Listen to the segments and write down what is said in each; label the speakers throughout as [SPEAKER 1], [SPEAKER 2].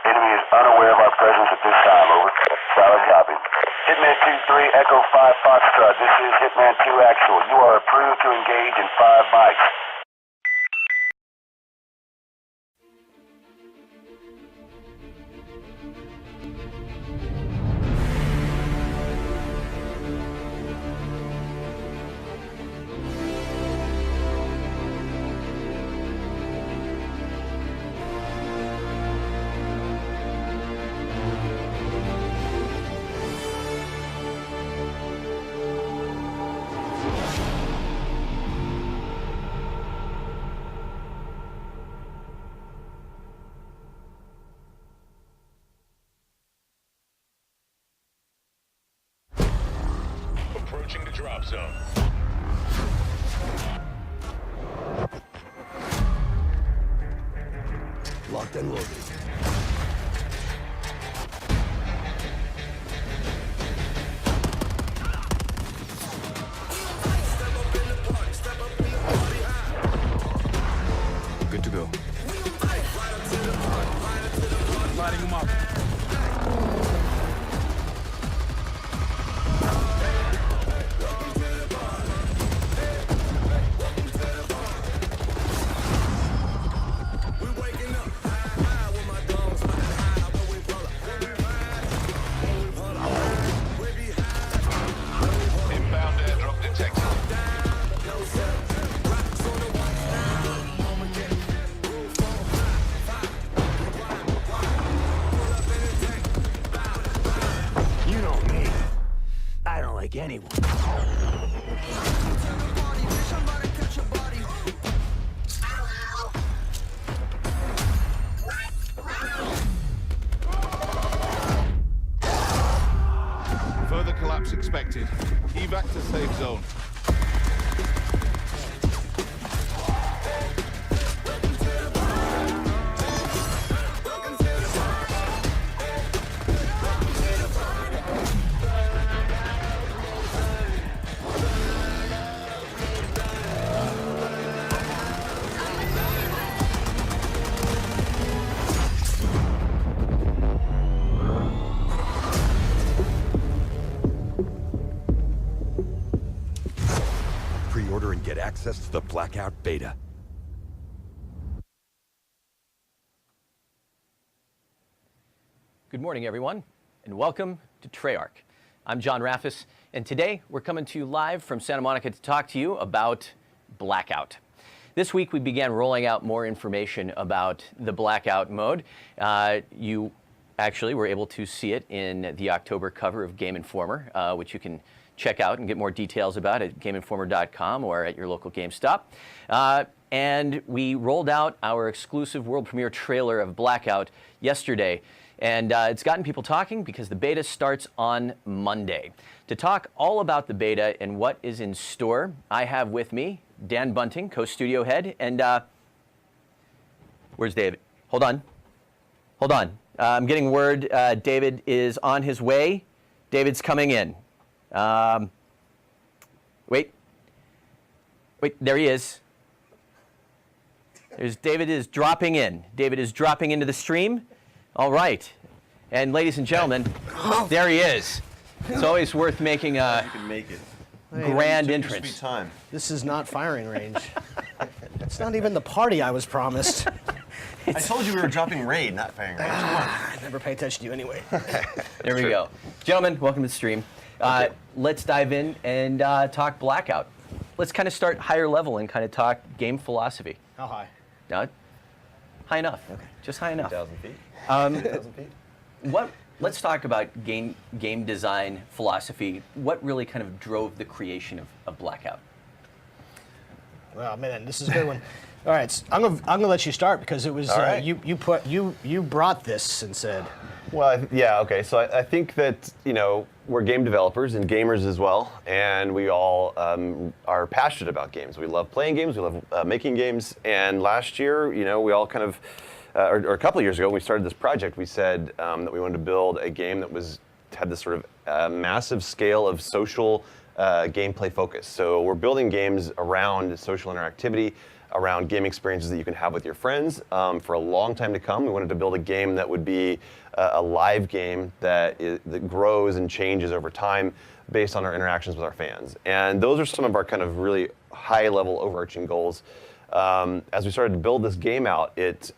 [SPEAKER 1] Enemy is unaware of our presence at this time, over. Solid copy. Hitman 2-3, Echo 5 Foxtrot. This is Hitman 2 Actual. You are approved to engage in 5 mics.
[SPEAKER 2] Approaching the drop zone.
[SPEAKER 3] Locked and loaded. Good to go.
[SPEAKER 2] Lighting them up. Inbound airdrop detected.
[SPEAKER 3] You know me. I don't like anyone.
[SPEAKER 2] Further collapse expected. Evac to safe zone.
[SPEAKER 3] Pre-order and get access to the Blackout beta.
[SPEAKER 4] Good morning, everyone, and welcome to Treyarch. I'm John Raffis, and today we're coming to you live from Santa Monica to talk to you about Blackout. This week we began rolling out more information about the Blackout mode. You actually were able to see it in the October cover of Game Informer, which you can check out and get more details about at GameInformer.com or at your local GameStop. And we rolled out our exclusive world premiere trailer of Blackout yesterday. And it's gotten people talking because the beta starts on Monday. To talk all about the beta and what is in store, I have with me Dan Bunting, co-studio head, and where's David? Hold on. I'm getting word David is on his way. David's coming in. Wait, there he is. David is dropping in. David is dropping into the stream. All right. And ladies and gentlemen, there he is. It's always worth making a
[SPEAKER 5] You can make it.
[SPEAKER 4] grand
[SPEAKER 5] Took your
[SPEAKER 4] entrance.
[SPEAKER 5] sweet time.
[SPEAKER 6] This is not firing range. It's not even the party I was promised.
[SPEAKER 5] I told you we were dropping raid, not firing range. Come on.
[SPEAKER 6] I never pay attention to you anyway.
[SPEAKER 4] There we go. Gentlemen, welcome to the stream. Let's dive in and talk Blackout. Let's kind of start higher level and kind of talk game philosophy.
[SPEAKER 6] How high?
[SPEAKER 4] High enough. Okay. Just high enough.
[SPEAKER 5] 2,000 feet. 2,000 feet.
[SPEAKER 4] Let's talk about game design philosophy. What really kind of drove the creation of Blackout?
[SPEAKER 6] Well, man, this is a good one. All right, so I'm gonna let you start because it was
[SPEAKER 5] All right.
[SPEAKER 6] you brought this and said.
[SPEAKER 5] Well, yeah, okay. So I think that, we're game developers and gamers as well, and we all are passionate about games. We love playing games, we love making games, and last year, we all kind of, or a couple of years ago, when we started this project, we said that we wanted to build a game that had this sort of massive scale of social gameplay focus. So we're building games around social interactivity, around game experiences that you can have with your friends. For a long time to come, we wanted to build a game that would be a live game that grows and changes over time based on our interactions with our fans. And those are some of our kind of really high-level overarching goals. As we started to build this game out, it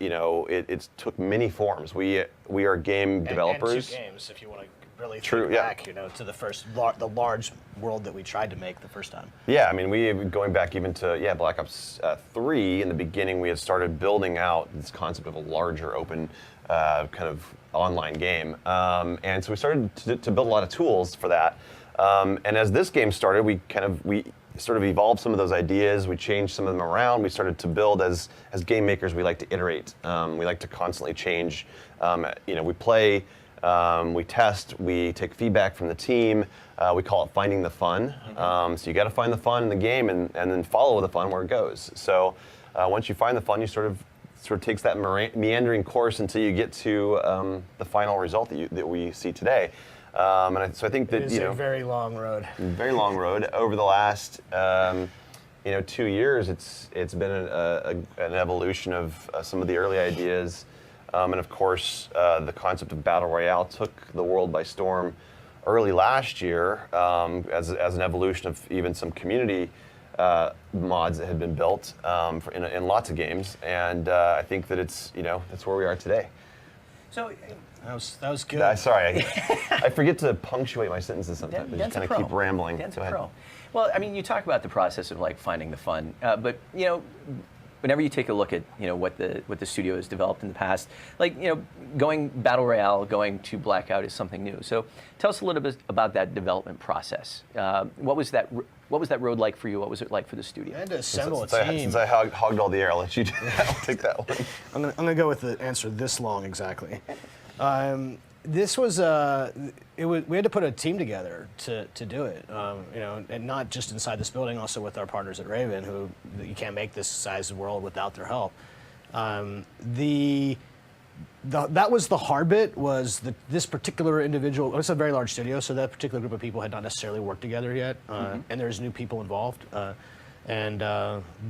[SPEAKER 5] took many forms. We are game developers.
[SPEAKER 6] And 2 games, if you want to really
[SPEAKER 5] True,
[SPEAKER 6] think
[SPEAKER 5] yeah.
[SPEAKER 6] back, to the first, the large world that we tried to make the first time.
[SPEAKER 5] Yeah, I mean, going back even to Black Ops 3. In the beginning, we had started building out this concept of a larger open kind of online game, and so we started to build a lot of tools for that. And as this game started, we sort of evolved some of those ideas. We changed some of them around. We started to build as game makers. We like to iterate. We like to constantly change. We play. We test, we take feedback from the team, we call it finding the fun. So you got to find the fun in the game and then follow the fun where it goes. So once you find the fun, you sort of takes that meandering course until you get to the final result that we see today. So I think that
[SPEAKER 6] It's a very long road.
[SPEAKER 5] Very long road. Over the last 2 years, it's been an evolution of some of the early ideas. And of course, the concept of Battle Royale took the world by storm early last year as an evolution of even some community mods that had been built in lots of games. And I think that that's where we are today.
[SPEAKER 4] So
[SPEAKER 6] that was good.
[SPEAKER 5] Sorry, I forget to punctuate my sentences sometimes. I just
[SPEAKER 4] Dan's a
[SPEAKER 5] kind of
[SPEAKER 4] pro.
[SPEAKER 5] keep rambling.
[SPEAKER 4] Dan's
[SPEAKER 5] Go
[SPEAKER 4] a
[SPEAKER 5] ahead.
[SPEAKER 4] pro. Well, I mean, you talk about the process of like finding the fun, but whenever you take a look at what the studio has developed in the past, going Battle Royale, going to Blackout is something new. So tell us a little bit about that development process. What was that road like for you? What was it like for the studio?
[SPEAKER 6] I had to assemble a
[SPEAKER 5] Since
[SPEAKER 6] team.
[SPEAKER 5] I hogged all the air, I'll let you I'll take that one.
[SPEAKER 6] I'm gonna go with the answer this long exactly. This was we had to put a team together to do it, and not just inside this building, also with our partners at Raven, who you can't make this size world without their help. That was the hard bit. Was this particular individual? It's a very large studio, so that particular group of people had not necessarily worked together yet, and there's new people involved. And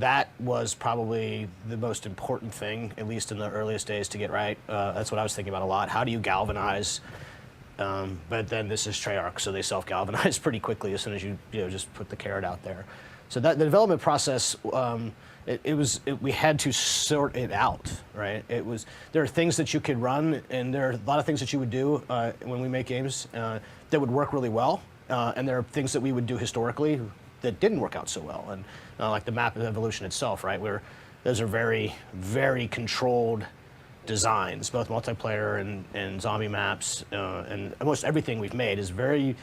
[SPEAKER 6] that was probably the most important thing, at least in the earliest days, to get right. That's what I was thinking about a lot. How do you galvanize? But then this is Treyarch, so they self-galvanize pretty quickly as soon as you just put the carrot out there. So that the development process, we had to sort it out, right? There are things that you could run, and there are a lot of things that you would do when we make games that would work really well, and there are things that we would do historically that didn't work out so well, and like the map evolution itself, right? Those are very, very controlled designs, both multiplayer and zombie maps, and almost everything we've made is very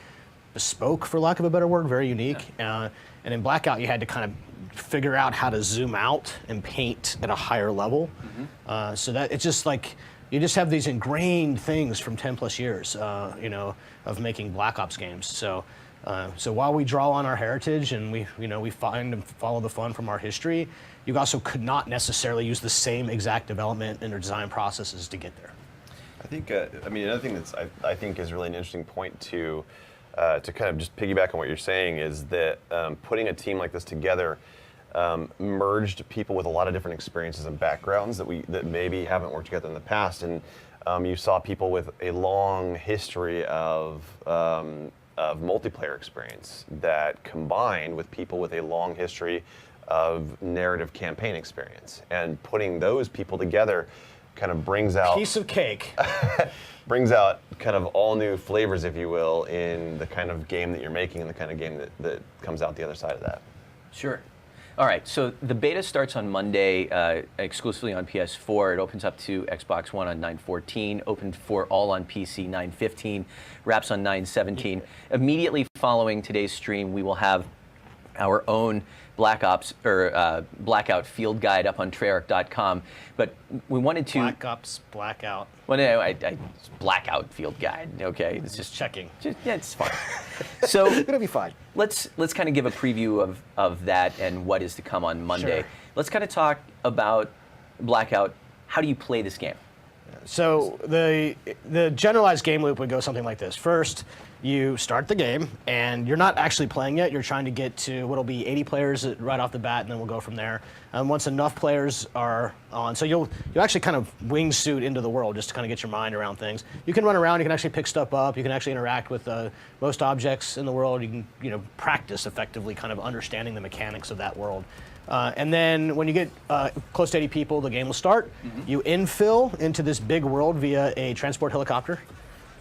[SPEAKER 6] bespoke, for lack of a better word, very unique. Yeah. And in Blackout, you had to kind of figure out how to zoom out and paint at a higher level, so that it's just like you just have these ingrained things from 10 plus years, of making Black Ops games. So while we draw on our heritage and we find and follow the fun from our history, you also could not necessarily use the same exact development and design processes to get there.
[SPEAKER 5] I think, another thing I think is really an interesting point to kind of just piggyback on what you're saying is that putting a team like this together merged people with a lot of different experiences and backgrounds that maybe haven't worked together in the past, and you saw people with a long history of multiplayer experience that combined with people with a long history of narrative campaign experience, and putting those people together kind of brings out
[SPEAKER 6] piece of cake.
[SPEAKER 5] Brings out kind of all new flavors, if you will, in the kind of game that you're making and the kind of game that comes out the other side of that.
[SPEAKER 4] Sure. All right, so the beta starts on Monday exclusively on PS4. It opens up to Xbox One on 9/14, opened for all on PC 9/15, wraps on 9/17. Immediately following today's stream, we will have our own Blackout field guide up on Treyarch.com. But we wanted to
[SPEAKER 6] Black Ops, Blackout.
[SPEAKER 4] Well, no, it's Blackout field guide. Okay, it's just
[SPEAKER 6] checking.
[SPEAKER 4] It's fine. So
[SPEAKER 6] it'll be fine.
[SPEAKER 4] Let's kind of give a preview of that and what is to come on Monday.
[SPEAKER 6] Sure.
[SPEAKER 4] Let's kind of talk about Blackout. How do you play this game?
[SPEAKER 6] So the generalized game loop would go something like this. First, you start the game, and you're not actually playing yet. You're trying to get to what'll be 80 players right off the bat, and then we'll go from there. Once enough players are on, so you'll actually kind of wingsuit into the world just to kind of get your mind around things. You can run around. You can actually pick stuff up. You can actually interact with most objects in the world. You can practice effectively, kind of understanding the mechanics of that world. And then when you get close to 80 people, the game will start. You infill into this big world via a transport helicopter.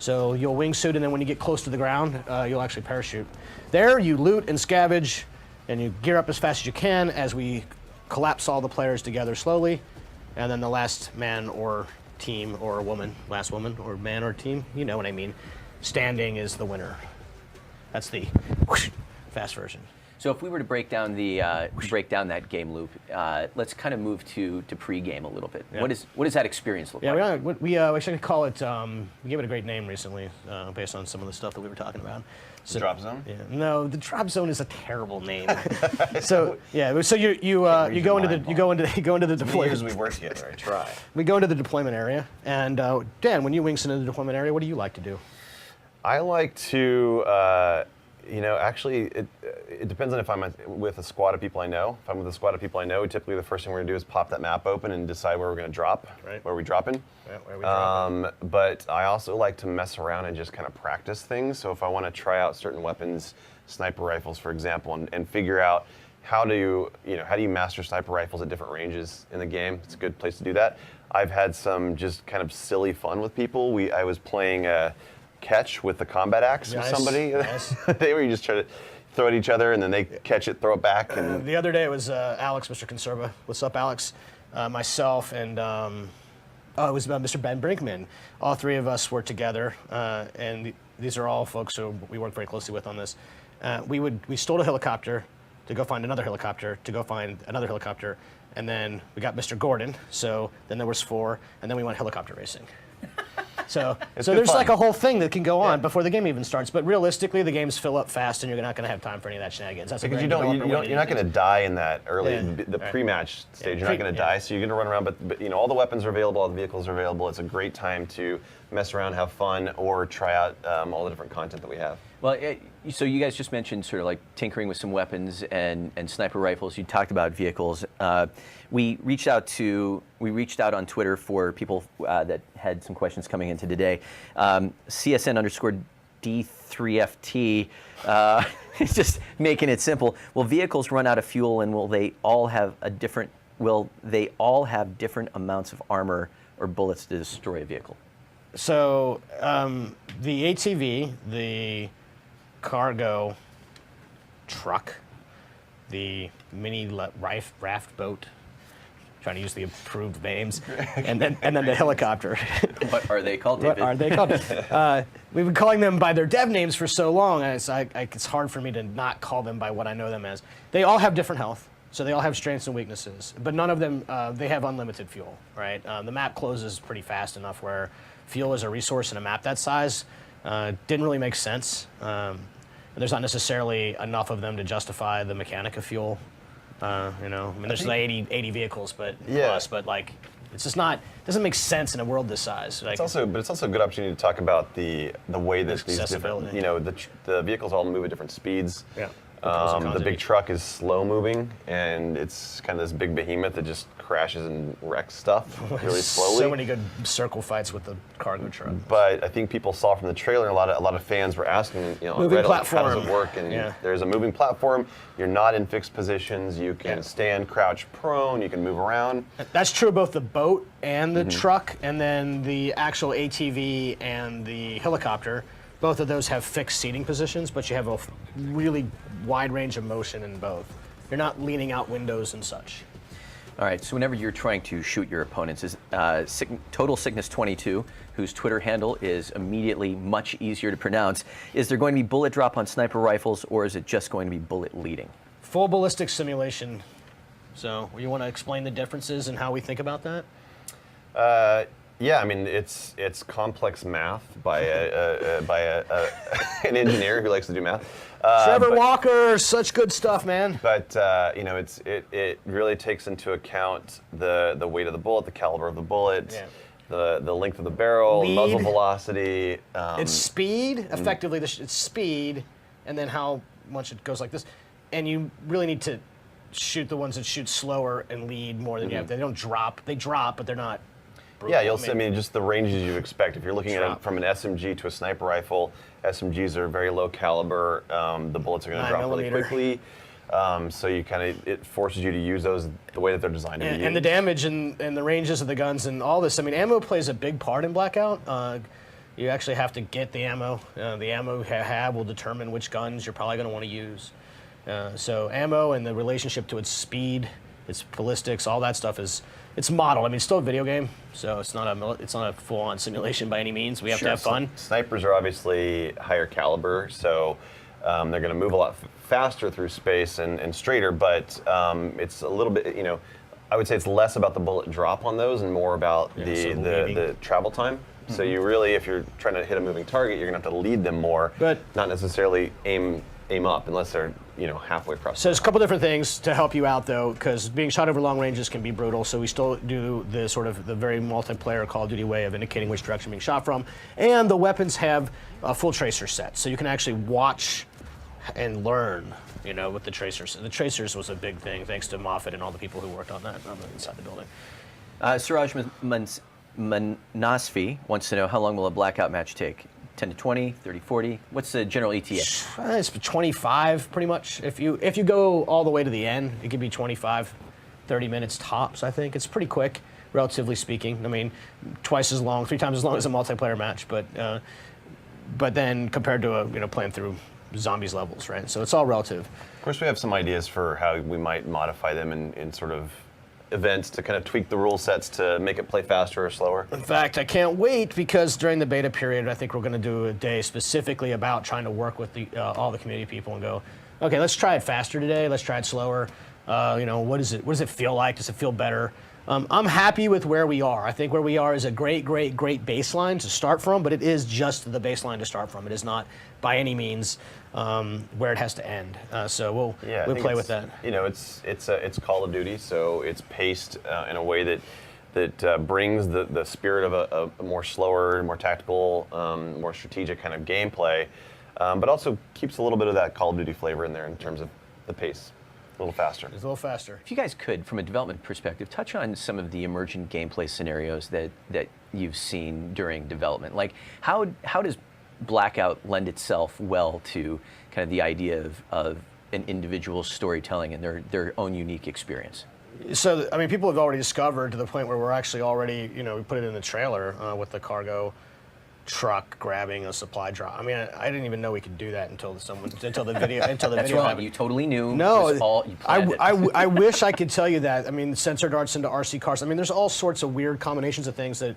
[SPEAKER 6] So you'll wingsuit, and then when you get close to the ground, you'll actually parachute. There, you loot and scavenge, and you gear up as fast as you can as we collapse all the players together slowly. And then the last man or team or woman, last woman or man or team, you know what I mean, standing is the winner. That's the fast version.
[SPEAKER 4] So if we were to break down that game loop, let's kind of move to pre-game a little bit.
[SPEAKER 6] Yeah.
[SPEAKER 4] What does that experience look like?
[SPEAKER 6] Yeah, we actually call it. We gave it a great name recently, based on some of the stuff that we were talking about. So,
[SPEAKER 5] Drop zone?
[SPEAKER 6] Yeah, no, the drop zone is a terrible name. So you go into the deployment.
[SPEAKER 5] Years we've worked together. I try.
[SPEAKER 6] We go into the deployment area, and Dan, when you wings into the deployment area, what do you like to do?
[SPEAKER 5] I like to. Actually, it depends on if I'm with a squad of people I know. If I'm with a squad of people I know, typically the first thing we're going to do is pop that map open and decide where we're going to drop, where we drop in.
[SPEAKER 6] Yeah, where we dropping.
[SPEAKER 5] But I also like to mess around and just kind of practice things. So if I want to try out certain weapons, sniper rifles, for example, and figure out how do you master sniper rifles at different ranges in the game, it's a good place to do that. I've had some just kind of silly fun with people. I was playing catch with the combat axe with somebody.
[SPEAKER 6] Nice.
[SPEAKER 5] They were you just try to throw at each other and then they catch it, throw it back. And
[SPEAKER 6] the other day it was Alex, Mr. Conserva. What's up, Alex? Myself and it was Mr. Ben Brinkman. All three of us were together, and these are all folks who we work very closely with on this. We stole a helicopter to go find another helicopter, to go find another helicopter, and then we got Mr. Gordon. So then there was 4, and then we went helicopter racing. So there's
[SPEAKER 5] fun.
[SPEAKER 6] like a whole thing that can go on before the game even starts. But realistically, the games fill up fast, and you're not going to have time for any of that shenanigans. That's
[SPEAKER 5] because
[SPEAKER 6] you're
[SPEAKER 5] not going to die in that early
[SPEAKER 6] Right.
[SPEAKER 5] pre-match stage. You're not going to die, so you're going to run around. But all the weapons are available, all the vehicles are available. It's a great time to mess around, have fun, or try out all the different content that we have.
[SPEAKER 4] Well, so you guys just mentioned sort of like tinkering with some weapons and sniper rifles. You talked about vehicles. We reached out on Twitter for people that had some questions coming into today. CSN_D3FT is just making it simple. Will vehicles run out of fuel, and will they all have different amounts of armor or bullets to destroy a vehicle?
[SPEAKER 6] So the ATV, the cargo truck, the mini raft boat, trying to use the approved names, and then the helicopter.
[SPEAKER 4] What are they called, David?
[SPEAKER 6] What are they called? We've been calling them by their dev names for so long, and it's hard for me to not call them by what I know them as. They all have different health, so they all have strengths and weaknesses, but none of them, they have unlimited fuel, right? The map closes pretty fast enough where fuel as a resource in a map that size didn't really make sense. And there's not necessarily enough of them to justify the mechanic of fuel. There's like 80 vehicles, but like it's just not. Doesn't make sense in a world this size. Like,
[SPEAKER 5] it's also a good opportunity to talk about the way that these different, the vehicles all move at different speeds.
[SPEAKER 6] Yeah.
[SPEAKER 5] The big truck is slow moving, and it's kind of this big behemoth that just crashes and wrecks stuff really slowly.
[SPEAKER 6] So many good circle fights with the cargo truck.
[SPEAKER 5] But I think people saw from the trailer, a lot of fans were asking,
[SPEAKER 6] moving platform.
[SPEAKER 5] how does it work? And there's a moving platform. You're not in fixed positions. You can stand, crouch, prone. You can move around.
[SPEAKER 6] That's true of both the boat and the truck, and then the actual ATV and the helicopter. Both of those have fixed seating positions, but you have a really wide range of motion in both. You're not leaning out windows and such.
[SPEAKER 4] All right, so whenever you're trying to shoot your opponents, is Total Sickness 22, whose Twitter handle is immediately much easier to pronounce, is there going to be bullet drop on sniper rifles, or is it just going to be bullet leading?
[SPEAKER 6] Full ballistic simulation. So you want to explain the differences and how we think about that?
[SPEAKER 5] Yeah, I mean it's complex math by an engineer who likes to do math.
[SPEAKER 6] Trevor Walker, such good stuff, man.
[SPEAKER 5] But it really takes into account the weight of the bullet, the caliber of the bullet.
[SPEAKER 6] Yeah.
[SPEAKER 5] the length of the barrel,
[SPEAKER 6] Lead.
[SPEAKER 5] muzzle velocity.
[SPEAKER 6] It's speed, effectively. It's speed, and then how much it goes like this. And you really need to shoot the ones that shoot slower and lead more than you have. They don't drop. They drop, but they're not. Brutal.
[SPEAKER 5] Yeah, you'll see. I mean, just the ranges you expect. If you're looking at it from an SMG to a sniper rifle, SMGs are very low caliber. The bullets are going to drop really quickly. So you it forces you to use those the way that they're designed to be used.
[SPEAKER 6] And the damage and the ranges of the guns and all this. I mean, ammo plays a big part in Blackout. You actually have to get the ammo. The ammo you have will determine which guns you're probably going to want to use. So ammo and the relationship to its speed, its ballistics, all that stuff it's modeled. I mean, it's still a video game, so it's not a full-on simulation by any means. We have to have fun.
[SPEAKER 5] Snipers are obviously higher caliber, so they're going to move a lot faster through space and straighter, but it's a little bit, I would say it's less about the bullet drop on those and more about the travel time. So you really, if you're trying to hit a moving target, you're going to have to lead them more,
[SPEAKER 6] but
[SPEAKER 5] not necessarily aim up unless they're halfway across.
[SPEAKER 6] So there's a couple different things to help you out though, because being shot over long ranges can be brutal. So we still do the the very multiplayer Call of Duty way of indicating which direction being shot from, and the weapons have a full tracer set, so you can actually watch and learn. With the tracers. The tracers was a big thing, thanks to Moffat and all the people who worked on that inside the building.
[SPEAKER 4] Siraj Manasfi wants to know, how long will a Blackout match take? 10 to 20, 30, 40? What's the general ETA?
[SPEAKER 6] It's 25, pretty much. If you go all the way to the end, it could be 25, 30 minutes tops, I think. It's pretty quick, relatively speaking. I mean, twice as long, 3 times as long as a multiplayer match, but then compared to playing through zombies levels, right? So it's all relative.
[SPEAKER 5] Of course, we have some ideas for how we might modify them in sort of events to kind of tweak the rule sets to make it play faster or slower.
[SPEAKER 6] In fact, I can't wait, because during the beta period, I think we're going to do a day specifically about trying to work with all the community people and go, okay, let's try it faster today. Let's try it slower. What does it feel like? Does it feel better? I'm happy with where we are. I think where we are is a great baseline to start from, but it is just the baseline to start from. It is not by any means where it has to end. So we'll play with that.
[SPEAKER 5] It's Call of Duty, so it's paced in a way that brings the spirit of a more slower, more tactical, more strategic kind of gameplay, but also keeps a little bit of that Call of Duty flavor in there in terms of the pace. A little faster.
[SPEAKER 6] It's a little faster.
[SPEAKER 4] If you guys could, from a development perspective, touch on some of the emergent gameplay scenarios that you've seen during development. Like, how does Blackout lend itself well to kind of the idea of an individual's storytelling and their own unique experience?
[SPEAKER 6] So, I mean, people have already discovered to the point where we're actually already, we put it in the trailer with the cargo truck grabbing a supply drop. I mean, I didn't even know we could do that until the video.
[SPEAKER 4] That's wrong. Happened. You totally knew.
[SPEAKER 6] No,
[SPEAKER 4] you planned it.
[SPEAKER 6] I wish I could tell you that. I mean, sensor darts into RC cars. I mean, there's all sorts of weird combinations of things that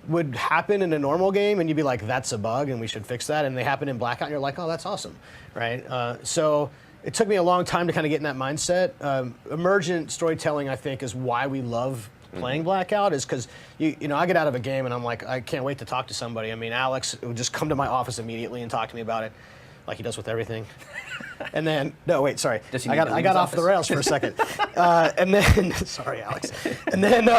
[SPEAKER 6] would happen in a normal game, and you'd be like, "That's a bug, and we should fix that." And they happen in Blackout, and you're like, "Oh, that's awesome," right? So it took me a long time to kind of get in that mindset. Emergent storytelling, I think, is why we love playing Blackout, is because I get out of a game and I'm like, I can't wait to talk to somebody. I mean, Alex would just come to my office immediately and talk to me about it, like he does with everything. And then I got off the rails for a second. And then sorry, Alex. And then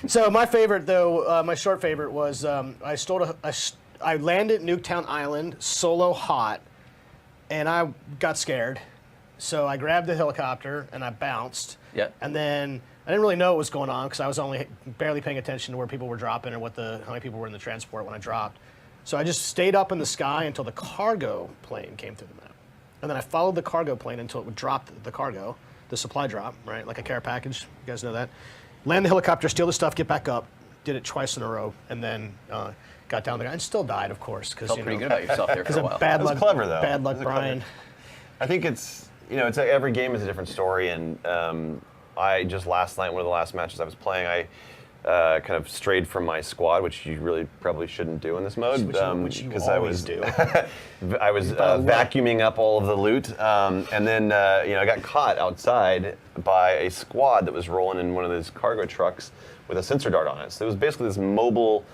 [SPEAKER 6] so my favorite though, my short favorite was I landed Nuketown Island solo hot, and I got scared, so I grabbed the helicopter and I bounced.
[SPEAKER 4] Yeah.
[SPEAKER 6] And then I didn't really know what was going on because I was only barely paying attention to where people were dropping or how many people were in the transport when I dropped. So I just stayed up in the sky until the cargo plane came through the map. And then I followed the cargo plane until it would drop the cargo, the supply drop, right? Like a care package. You guys know that. Land the helicopter, steal the stuff, get back up. Did it twice in a row, and then got down the guy and still died, of course.
[SPEAKER 4] Felt pretty good about yourself there for a while.
[SPEAKER 6] Bad luck,
[SPEAKER 5] clever though.
[SPEAKER 6] Bad luck, Brian.
[SPEAKER 5] I think it's every game is a different story, and I just last night, one of the last matches I was playing, I kind of strayed from my squad, which you really probably shouldn't do in this mode,
[SPEAKER 6] because I was
[SPEAKER 5] vacuuming up all of the loot, and then I got caught outside by a squad that was rolling in one of those cargo trucks with a sensor dart on it. So it was basically this mobile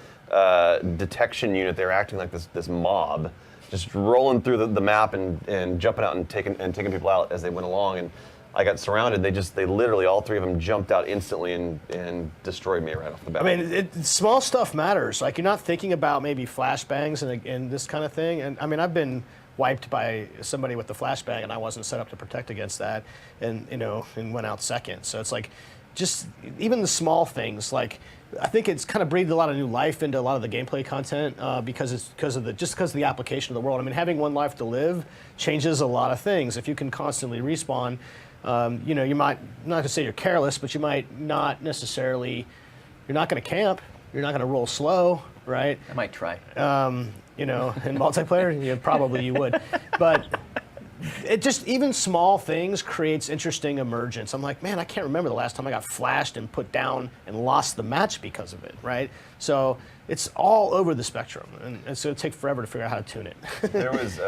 [SPEAKER 5] detection unit. They were acting like this mob, just rolling through the map and jumping out and taking people out as they went along. And I got surrounded. They literally, all three of them jumped out instantly and destroyed me right off the bat.
[SPEAKER 6] I mean, small stuff matters. Like, you're not thinking about maybe flashbangs and this kind of thing. And I mean, I've been wiped by somebody with the flashbang, and I wasn't set up to protect against that, and went out second. So it's like, just even the small things. Like, I think it's kind of breathed a lot of new life into a lot of the gameplay content because of the application of the world. I mean, having one life to live changes a lot of things. If you can constantly respawn. You might, not to say you're careless, but you might not necessarily, you're not going to camp, you're not going to roll slow, right?
[SPEAKER 4] I might try.
[SPEAKER 6] In multiplayer, yeah, probably you would. But it just, even small things creates interesting emergence. I'm like, man, I can't remember the last time I got flashed and put down and lost the match because of it, right? So it's all over the spectrum, and so it'll take forever to figure out how to tune it.
[SPEAKER 5] There was,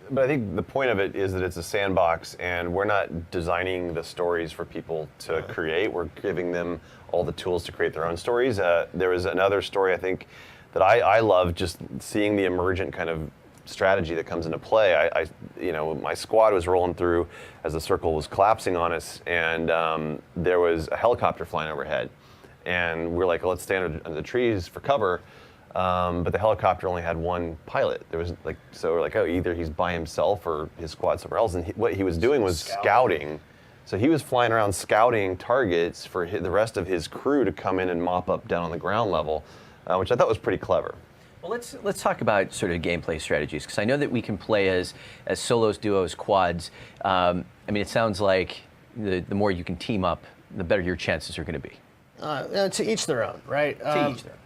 [SPEAKER 5] but I think the point of it is that it's a sandbox, and we're not designing the stories for people to create. We're giving them all the tools to create their own stories. There was another story, I think, that I love, just seeing the emergent kind of strategy that comes into play. My squad was rolling through as the circle was collapsing on us, and there was a helicopter flying overhead. And we're like, let's stand under the trees for cover. But the helicopter only had one pilot. There was so we're like, oh, either he's by himself or his squad somewhere else. And what he was doing was scouting. So he was flying around scouting targets for the rest of his crew to come in and mop up down on the ground level, which I thought was pretty clever.
[SPEAKER 4] Well, let's talk about sort of gameplay strategies, because I know that we can play as solos, duos, quads. I mean, it sounds like the more you can team up, the better your chances are going to be.
[SPEAKER 6] To each their own, right?
[SPEAKER 4] To each their own.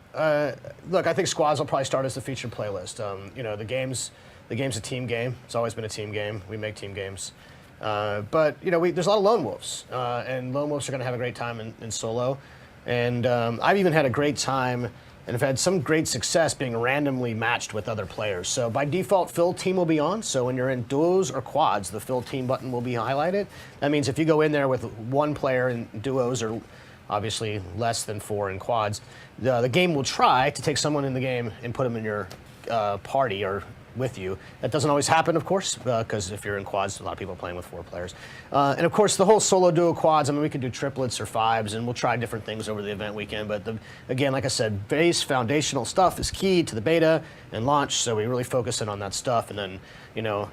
[SPEAKER 6] Look, I think squads will probably start as the featured playlist. The game's a team game. It's always been a team game. We make team games. But there's a lot of lone wolves, and lone wolves are going to have a great time in solo. And I've even had a great time, and have had some great success being randomly matched with other players. So by default, fill team will be on. So when you're in duos or quads, the fill team button will be highlighted. That means if you go in there with one player in duos, or obviously less than 4 in quads, the game will try to take someone in the game and put them in your party or with you. That doesn't always happen, of course, because if you're in quads, a lot of people are playing with 4 players. And of course, the whole solo duo quads, I mean, we can do triplets or 5s, and we'll try different things over the event weekend. But again, like I said, base foundational stuff is key to the beta and launch, so we really focus in on that stuff. And then,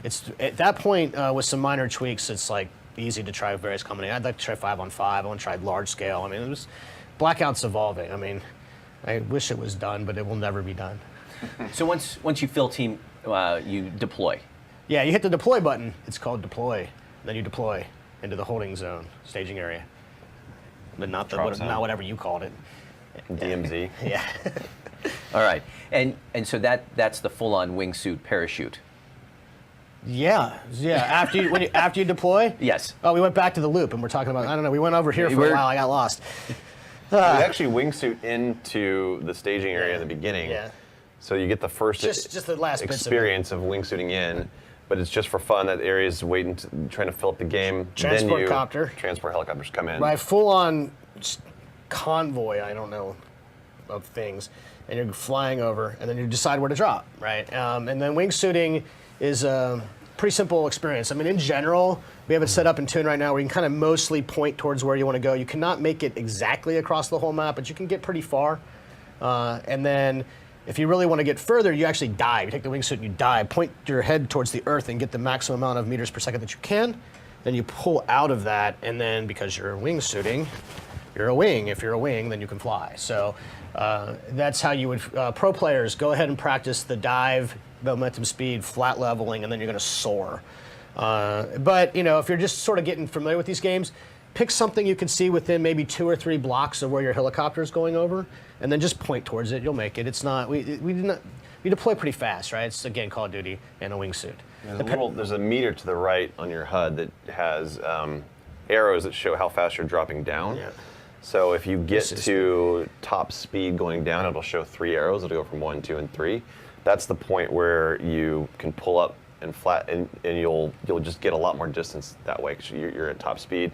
[SPEAKER 6] it's at that point, with some minor tweaks, it's like easy to try various combinations. I'd like to try 5-on-5. I want to try large scale. I mean, Blackout's evolving. I mean, I wish it was done, but it will never be done.
[SPEAKER 4] So once you fill team, you deploy.
[SPEAKER 6] Yeah, you hit the deploy button. It's called deploy. Then you deploy into the holding zone, staging area. But not whatever you called it.
[SPEAKER 5] DMZ.
[SPEAKER 6] Yeah.
[SPEAKER 4] All right, and so that's the full-on wingsuit parachute.
[SPEAKER 6] Yeah. After you deploy.
[SPEAKER 4] Yes.
[SPEAKER 6] Oh, we went back to the loop, and we're talking about. I don't know. We went over here for a while. I got lost.
[SPEAKER 5] We actually wingsuit into the staging area in the beginning.
[SPEAKER 6] Yeah.
[SPEAKER 5] So you get the first
[SPEAKER 6] just the last
[SPEAKER 5] experience of wingsuiting in, but it's just for fun. That area is trying to fill up the game.
[SPEAKER 6] Transport copter.
[SPEAKER 5] Transport helicopters come in.
[SPEAKER 6] Right, full-on convoy, I don't know, of things, and you're flying over, and then you decide where to drop, right? And then wingsuiting is a pretty simple experience. I mean, in general, we have it set up in Tune right now where you can kind of mostly point towards where you want to go. You cannot make it exactly across the whole map, but you can get pretty far. And then if you really want to get further, you actually dive. You take the wingsuit and you dive. Point your head towards the earth and get the maximum amount of meters per second that you can. Then you pull out of that, and then because you're wingsuiting, you're a wing. If you're a wing, then you can fly. So that's how you would, pro players, go ahead and practice the dive, momentum speed, flat leveling, and then you're going to soar. But if you're just sort of getting familiar with these games, pick something you can see within maybe 2 or 3 blocks of where your helicopter is going over, and then just point towards it. You'll make it. It's not we deploy pretty fast, right? It's again Call of Duty and a wingsuit.
[SPEAKER 5] There's a meter to the right on your HUD that has arrows that show how fast you're dropping down.
[SPEAKER 6] Yeah.
[SPEAKER 5] So if you get to top speed going down, it'll show 3 arrows. It'll go from 1, 2, and 3. That's the point where you can pull up and flat, and you'll just get a lot more distance that way because you're at top speed.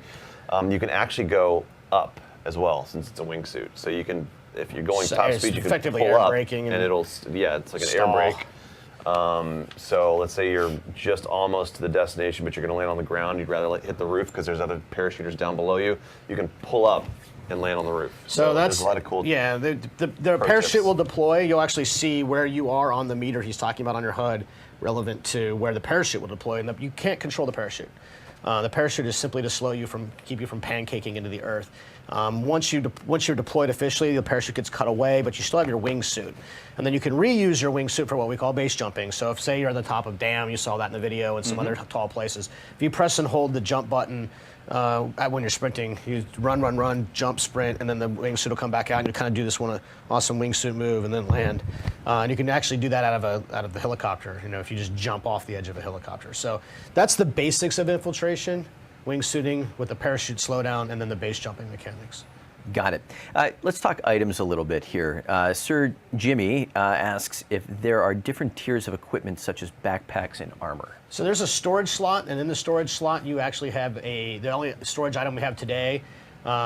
[SPEAKER 5] You can actually go up as well since it's a wingsuit. So you can, if you're going top speed, you can
[SPEAKER 6] effectively
[SPEAKER 5] pull
[SPEAKER 6] air
[SPEAKER 5] up,
[SPEAKER 6] braking
[SPEAKER 5] and it's like an air
[SPEAKER 6] stall.
[SPEAKER 5] brake. So let's say you're just almost to the destination, but you're going to land on the ground. You'd rather hit the roof because there's other parachuters down below you. You can pull up and land on the roof.
[SPEAKER 6] So that's
[SPEAKER 5] there's a lot of cool.
[SPEAKER 6] Yeah, the parachute
[SPEAKER 5] tips.
[SPEAKER 6] will deploy. You'll actually see where you are on the meter he's talking about on your HUD, relevant to where the parachute will deploy. And you can't control the parachute. The parachute is simply to keep you from pancaking into the earth. Once you're deployed officially, the parachute gets cut away, but you still have your wingsuit. And then you can reuse your wingsuit for what we call base jumping. So if, say, you're at the top of Dam, you saw that in the video, and some other tall places. If you press and hold the jump button when you're sprinting, you run, jump, sprint, and then the wingsuit will come back out, and you kind of do this awesome wingsuit move and then land. And you can actually do that out of the helicopter, if you just jump off the edge of a helicopter. So that's the basics of infiltration, wingsuiting with the parachute slowdown, and then the base jumping mechanics.
[SPEAKER 4] Got it. Let's talk items a little bit here. Sir Jimmy asks if there are different tiers of equipment such as backpacks and armor.
[SPEAKER 6] So there's a storage slot, and in the storage slot you actually have the only storage item we have today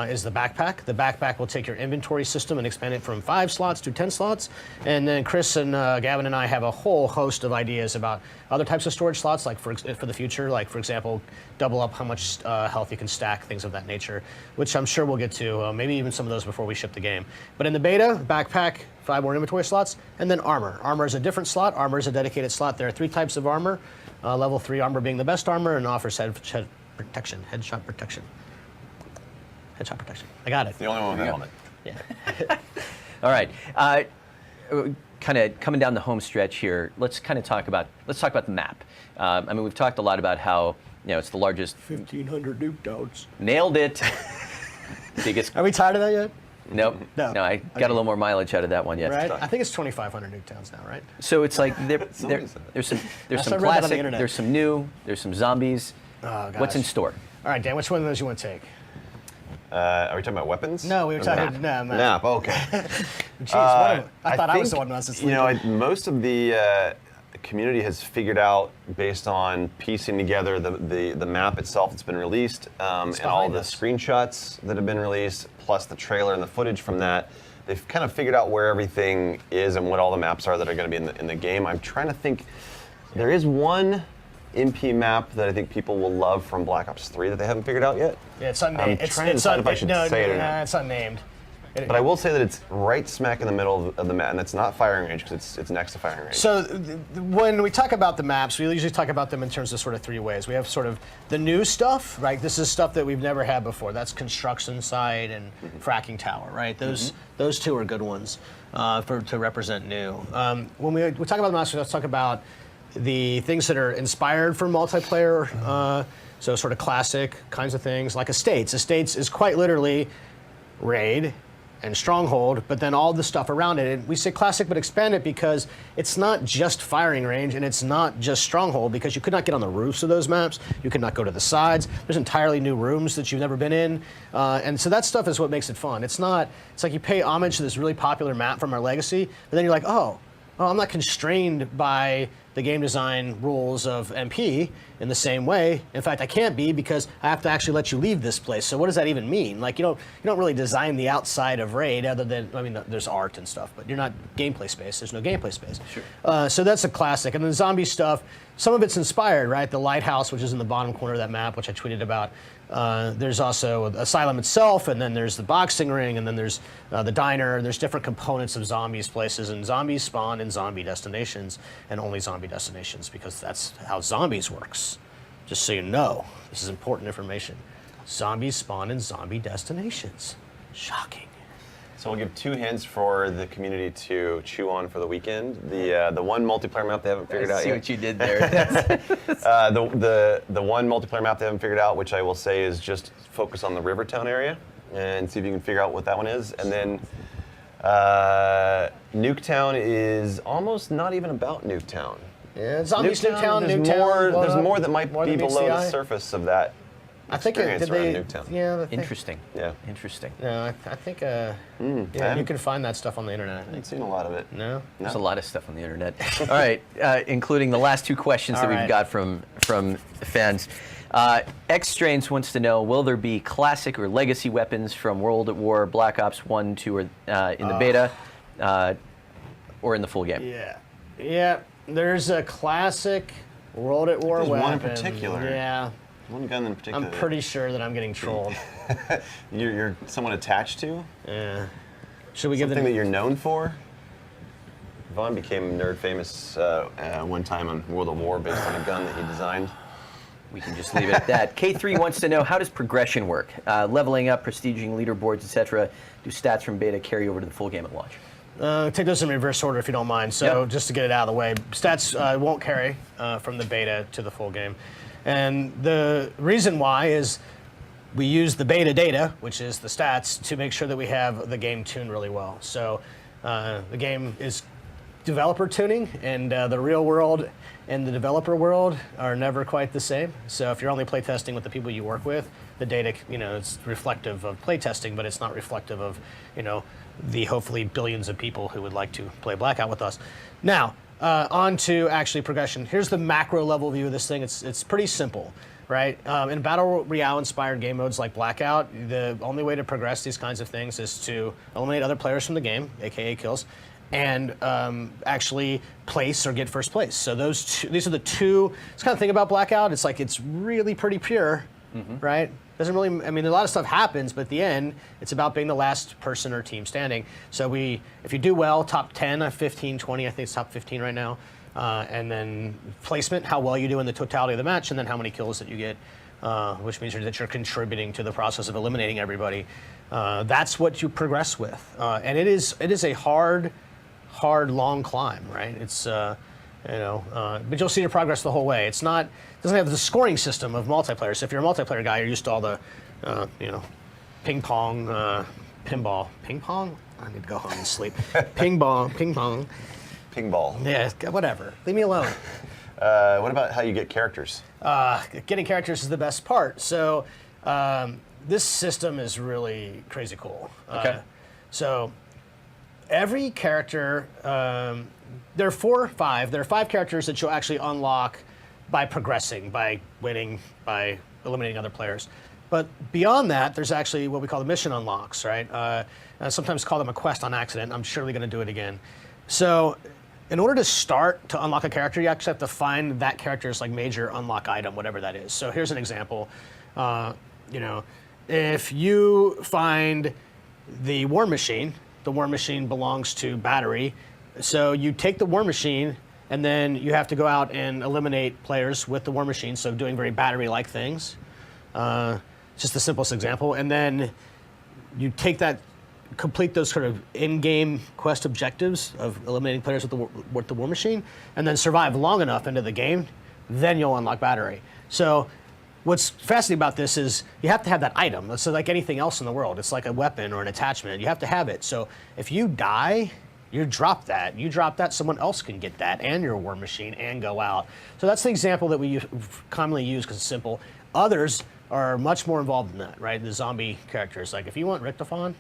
[SPEAKER 6] is the backpack. The backpack will take your inventory system and expand it from 5 slots to 10 slots. And then Chris and Gavin and I have a whole host of ideas about other types of storage slots, like for the future, like for example, double up how much health you can stack, things of that nature, which I'm sure we'll get to, maybe even some of those before we ship the game. But in the beta, backpack, 5 more inventory slots, and then armor. Armor is a different slot. Armor is a dedicated slot. There are 3 types of armor, level 3 armor being the best armor, and offers headshot protection. Headshot protection. I got it.
[SPEAKER 5] The only one with helmet.
[SPEAKER 6] Yeah.
[SPEAKER 4] All right. Kind of coming down the home stretch here. Let's talk about the map. We've talked a lot about how it's the largest.
[SPEAKER 6] 1,500 Nuketowns.
[SPEAKER 4] Nailed it. Biggest.
[SPEAKER 6] Are we tired of that yet?
[SPEAKER 4] Nope.
[SPEAKER 6] No.
[SPEAKER 4] I got a little more mileage out of that one yet.
[SPEAKER 6] Right. I think it's 2,500 Nuketowns now, right?
[SPEAKER 4] So it's like there's some classic, there's some new, there's some zombies.
[SPEAKER 6] Oh, gosh.
[SPEAKER 4] What's in store?
[SPEAKER 6] All right, Dan. Which one of those you want to take?
[SPEAKER 5] Are we talking about weapons?
[SPEAKER 6] No, we were talking map.
[SPEAKER 5] Map. Okay.
[SPEAKER 6] Jeez, I thought I was the one who was asleep.
[SPEAKER 5] Most of the community has figured out, based on piecing together the map itself that's been released, and all the screenshots that have been released, plus the trailer and the footage from that. They've kind of figured out where everything is and what all the maps are that are going to be in the game. I'm trying to think. There is one MP map that I think people will love from Black Ops 3 that they haven't figured out yet.
[SPEAKER 6] Yeah, it's unnamed.
[SPEAKER 5] I'm trying to decide if I should say it or not.
[SPEAKER 6] It's unnamed.
[SPEAKER 5] But I will say that it's right smack in the middle of the map, and it's not firing range because it's next to firing range.
[SPEAKER 6] So when we talk about the maps, we usually talk about them in terms of sort of 3 ways. We have sort of the new stuff, right? This is stuff that we've never had before. That's construction site and fracking tower, right? Those 2 are good ones to represent new. When we talk about the maps, let's talk about the things that are inspired for multiplayer, so sort of classic kinds of things, like Estates. Estates is quite literally Raid and Stronghold, but then all the stuff around it. And we say classic but expand it because it's not just firing range and it's not just Stronghold, because you could not get on the roofs of those maps. You could not go to the sides. There's entirely new rooms that you've never been in. And so that stuff is what makes it fun. It's like you pay homage to this really popular map from our legacy, but then you're like, oh, I'm not constrained by the game design rules of MP in the same way. In fact, I can't be, because I have to actually let you leave this place. So what does that even mean? Like, you don't really design the outside of Raid, other than, there's art and stuff, but you're not gameplay space. There's no gameplay space. Sure. So that's a classic. And then the zombie stuff, some of it's inspired, right? The lighthouse, which is in the bottom corner of that map, which I tweeted about. There's also Asylum itself, and then there's the boxing ring, and then there's the diner. There's different components of zombies places, and zombies spawn in zombie destinations, and only zombie destinations, because that's how zombies works. Just so you know, this is important information. Zombies spawn in zombie destinations. Shocking.
[SPEAKER 5] So we'll give 2 hints for the community to chew on for the weekend. The one multiplayer map they haven't figured out yet.
[SPEAKER 4] See what you did there.
[SPEAKER 5] The one multiplayer map they haven't figured out, which I will say is just focus on the Rivertown area and see if you can figure out what that one is. And then Nuketown is almost not even about Nuketown.
[SPEAKER 6] Yeah, Zombies Nuketown.
[SPEAKER 5] There's more that might be below the
[SPEAKER 6] CI.
[SPEAKER 5] surface of that.
[SPEAKER 6] I think
[SPEAKER 5] experience
[SPEAKER 6] did
[SPEAKER 5] around
[SPEAKER 6] they?
[SPEAKER 5] Nuketown.
[SPEAKER 6] Yeah.
[SPEAKER 4] Interesting.
[SPEAKER 5] Yeah.
[SPEAKER 4] Interesting.
[SPEAKER 6] No, I think. Yeah, you can find that stuff on the internet.
[SPEAKER 5] I haven't seen a lot of it.
[SPEAKER 6] No.
[SPEAKER 4] There's a lot of stuff on the internet. All right, including the last 2 questions that we've got from fans. X Strains wants to know: will there be classic or legacy weapons from World at War, Black Ops 1, 2, or in the beta, or in the full game?
[SPEAKER 6] Yeah. There's a classic World at War
[SPEAKER 5] There's
[SPEAKER 6] weapon.
[SPEAKER 5] one in particular.
[SPEAKER 6] Yeah.
[SPEAKER 5] One gun in particular.
[SPEAKER 6] I'm pretty sure that I'm getting trolled.
[SPEAKER 5] You're someone attached to?
[SPEAKER 6] Yeah. Should we give
[SPEAKER 5] Something
[SPEAKER 6] the
[SPEAKER 5] that you're known for? Vaughn became nerd famous one time on World of War based on a gun that he designed.
[SPEAKER 4] We can just leave it at that. K3 wants to know, how does progression work? Leveling up, prestiging leaderboards, etc. Do stats from beta carry over to the full game at launch?
[SPEAKER 6] Take those in reverse order if you don't mind. So
[SPEAKER 4] Yep.
[SPEAKER 6] just to get it out of the way, stats won't carry from the beta to the full game. And the reason why is we use the beta data, which is the stats, to make sure that we have the game tuned really well. So the game is developer tuning, and the real world and the developer world are never quite the same. So if you're only playtesting with the people you work with, the data, it's reflective of playtesting, but it's not reflective of, the hopefully billions of people who would like to play Blackout with us. Now, on to actually progression. Here's the macro level view of this thing. It's pretty simple, right? In Battle Royale inspired game modes like Blackout, the only way to progress these kinds of things is to eliminate other players from the game, aka kills, and actually place or get first place. So these are the two. It's kind of thing about Blackout. It's like it's really pretty pure, right? Doesn't really. I mean, a lot of stuff happens, but at the end, it's about being the last person or team standing. So if you do well, top 10, 15, 20. I think it's top 15 right now. And then placement, how well you do in the totality of the match, and then how many kills that you get, which means that you're contributing to the process of eliminating everybody. That's what you progress with, and it is a hard, long climb, right? It's but you'll see your progress the whole way. It doesn't have the scoring system of multiplayer. So if you're a multiplayer guy, you're used to all the, ping pong, pinball, ping pong. I need to go home and sleep. Ping pong.
[SPEAKER 5] Ping ball.
[SPEAKER 6] Yeah, whatever. Leave me alone.
[SPEAKER 5] What about how you get characters?
[SPEAKER 6] Getting characters is the best part. So this system is really crazy cool.
[SPEAKER 4] Okay.
[SPEAKER 6] So every character, there are 5 characters that you'll actually unlock by progressing, by winning, by eliminating other players. But beyond that, there's actually what we call the mission unlocks, right? I sometimes call them a quest on accident. I'm surely going to do it again. So in order to start to unlock a character, you actually have to find that character's major unlock item, whatever that is. So here's an example. If you find the War Machine belongs to Battery. So you take the War Machine, and then you have to go out and eliminate players with the War Machine, so doing very Battery-like things. Just the simplest example. And then you take that, complete those sort of in-game quest objectives of eliminating players with the War Machine, and then survive long enough into the game, then you'll unlock Battery. So what's fascinating about this is you have to have that item. So like anything else in the world, it's like a weapon or an attachment. You have to have it. So if you die, you drop that. You drop that, someone else can get that and your War Machine and go out. So that's the example that we commonly use because it's simple. Others are much more involved in that, right? The zombie characters. Like if you want Richtophon,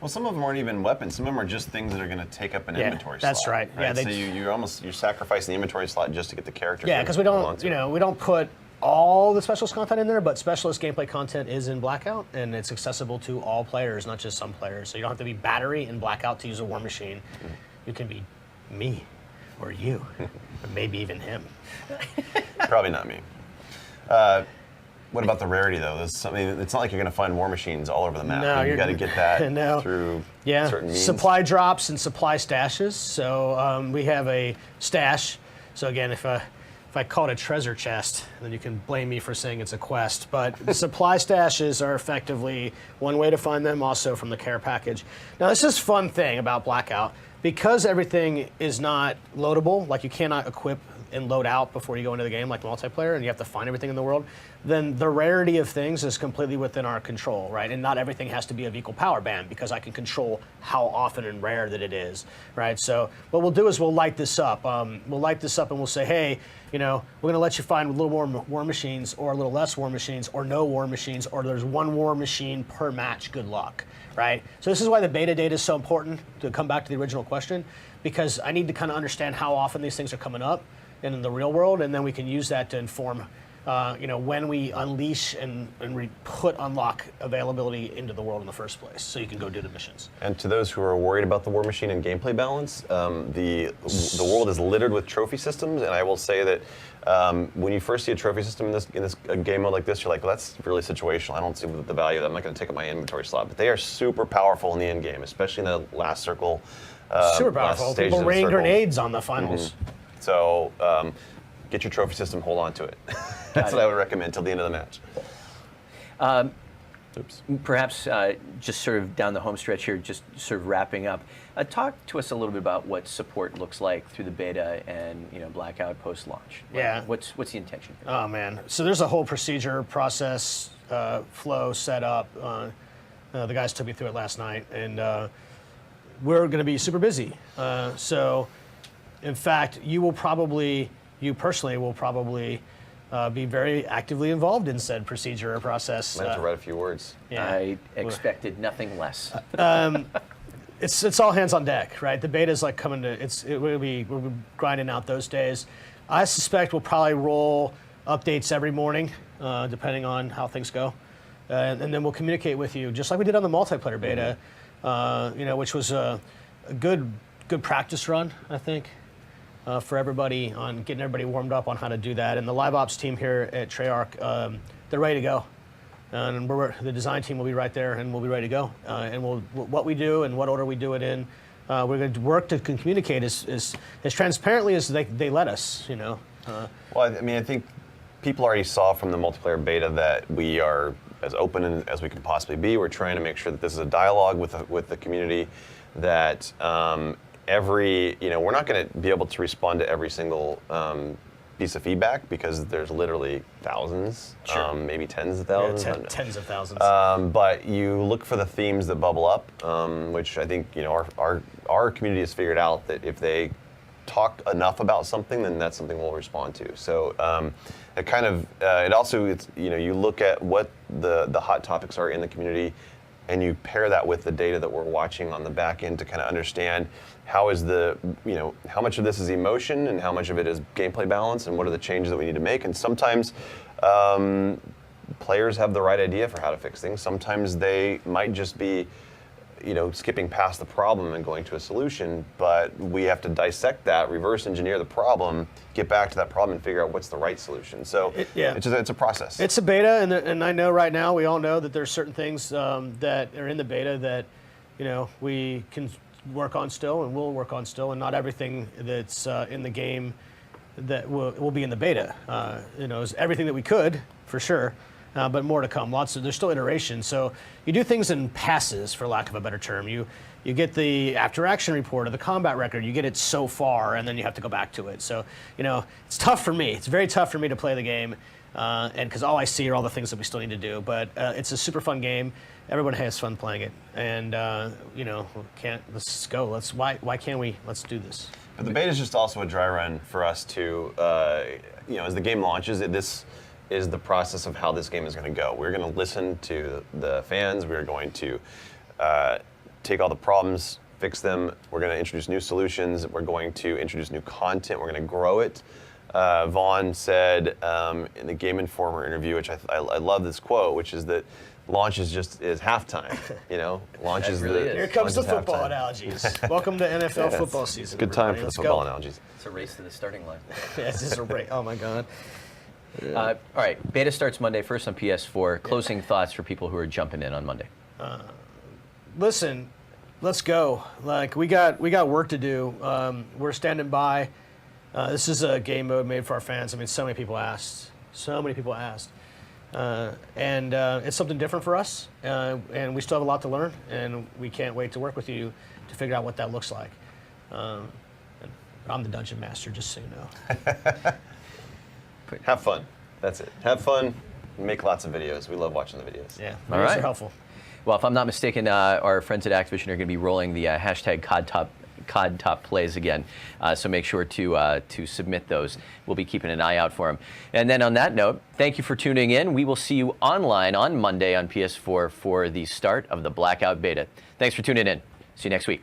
[SPEAKER 5] Well, some of them aren't even weapons. Some of them are just things that are going to take up an inventory slot.
[SPEAKER 6] That's right. Yeah,
[SPEAKER 5] so you're sacrificing the inventory slot just to get the character.
[SPEAKER 6] Yeah, because we don't put all the specialist content in there, but specialist gameplay content is in Blackout, and it's accessible to all players, not just some players. So you don't have to be Battery in Blackout to use a War Machine. You can be me, or you, or maybe even him.
[SPEAKER 5] Probably not me. What about the rarity, though? It's not like you're going to find War Machines all over the map.
[SPEAKER 6] No,
[SPEAKER 5] you got to get that through certain means.
[SPEAKER 6] Supply drops and supply stashes. So we have a stash. So again, if I call it a treasure chest, then you can blame me for saying it's a quest. But the supply stashes are effectively one way to find them, also from the care package. Now, this is a fun thing about Blackout. Because everything is not loadable, like you cannot equip and load out before you go into the game like multiplayer, and you have to find everything in the world, then the rarity of things is completely within our control, right? And not everything has to be of equal power band because I can control how often and rare that it is, right? So what we'll do is we'll light this up. We'll light this up and we'll say, hey, we're going to let you find a little more War Machines or a little less War Machines or no War Machines, or there's one War Machine per match, good luck, right? So this is why the beta data is so important, to come back to the original question, because I need to kind of understand how often these things are coming up in the real world, and then we can use that to inform when we unleash and put unlock availability into the world in the first place, so you can go do the missions.
[SPEAKER 5] And to those who are worried about the war machine and gameplay balance, the world is littered with trophy systems, and I will say that when you first see a trophy system in this game mode like this, you're like, well, that's really situational. I don't see the value of that. I'm not going to take up my inventory slot. But they are super powerful in the end game, especially in the last circle.
[SPEAKER 6] Super powerful. People rain grenades on the finals.
[SPEAKER 5] Mm-hmm. So get your trophy system, hold on to it. That's what I would recommend till the end of the match.
[SPEAKER 4] Perhaps just sort of down the home stretch here, just sort of wrapping up, talk to us a little bit about what support looks like through the beta and Blackout post-launch.
[SPEAKER 6] Yeah.
[SPEAKER 4] What's the intention here?
[SPEAKER 6] Oh man, so there's a whole procedure, process, flow set up. The guys took me through it last night, and we're going to be super busy. So, in fact, you personally will probably be very actively involved in said procedure or process.
[SPEAKER 5] I have to write a few words.
[SPEAKER 4] Yeah. I expected nothing less.
[SPEAKER 6] It's all hands on deck, right? The beta's like coming to. We're grinding out those days. I suspect we'll probably roll updates every morning, depending on how things go, and then we'll communicate with you just like we did on the multiplayer beta, which was a good practice run, I think. For everybody on getting everybody warmed up on how to do that. And the live ops team here at Treyarch, they're ready to go. And the design team will be right there, and we'll be ready to go. And what we do and what order we do it in, we're going to work to communicate as transparently as they let us.
[SPEAKER 5] Well, I think people already saw from the multiplayer beta that we are as open as we can possibly be. We're trying to make sure that this is a dialogue with the community, that we're not going to be able to respond to every single piece of feedback because there's literally thousands, maybe tens of thousands.
[SPEAKER 6] Yeah, tens of thousands.
[SPEAKER 5] But you look for the themes that bubble up, which I think our community has figured out that if they talk enough about something, then that's something we'll respond to. So you look at what the hot topics are in the community, and you pair that with the data that we're watching on the back end to kind of understand how much of this is emotion and how much of it is gameplay balance, and what are the changes that we need to make. And sometimes players have the right idea for how to fix things. Sometimes they might just be skipping past the problem and going to a solution, but we have to dissect that, reverse engineer the problem, get back to that problem, and figure out what's the right solution. So it's a process.
[SPEAKER 6] It's a beta, and I know right now, we all know that there's certain things that are in the beta that we can work on still and will work on still, and not everything that's in the game that will be in the beta. Is everything that we could, for sure. But more to come. There's still iteration. So you do things in passes, for lack of a better term. You get the after action report or the combat record. You get it so far, and then you have to go back to it. So it's tough for me. It's very tough for me to play the game, and because all I see are all the things that we still need to do. But it's a super fun game. Everyone has fun playing it, and let's go. Why can't we? Let's do this.
[SPEAKER 5] But the beta is just also a dry run for us to, as the game launches, this is the process of how this game is going to go. We're going to listen to the fans. We're going to take all the problems, fix them. We're going to introduce new solutions. We're going to introduce new content. We're going to grow it. Vaughn said in the Game Informer interview, which I love this quote, which is that launch is halftime. Launch is
[SPEAKER 6] Here comes the football analogies. Welcome to NFL football season.
[SPEAKER 5] Good time for the football analogies.
[SPEAKER 4] It's a race to the starting line.
[SPEAKER 6] This is a race. Oh my God.
[SPEAKER 4] All right, beta starts Monday, first on PS4. Closing thoughts for people who are jumping in on Monday.
[SPEAKER 6] Listen, let's go. We got work to do. We're standing by. This is a game mode made for our fans. So many people asked. And it's something different for us. And we still have a lot to learn. And we can't wait to work with you to figure out what that looks like. I'm the dungeon master, just so you know.
[SPEAKER 5] Have fun. That's it. Have fun. Make lots of videos. We love watching the videos.
[SPEAKER 6] Yeah,
[SPEAKER 4] all
[SPEAKER 6] videos
[SPEAKER 4] right.
[SPEAKER 6] are helpful.
[SPEAKER 4] Well, if I'm not mistaken, our friends at Activision are going to be rolling the hashtag COD Top Plays again. So make sure to submit those. We'll be keeping an eye out for them. And then on that note, thank you for tuning in. We will see you online on Monday on PS4 for the start of the Blackout beta. Thanks for tuning in. See you next week.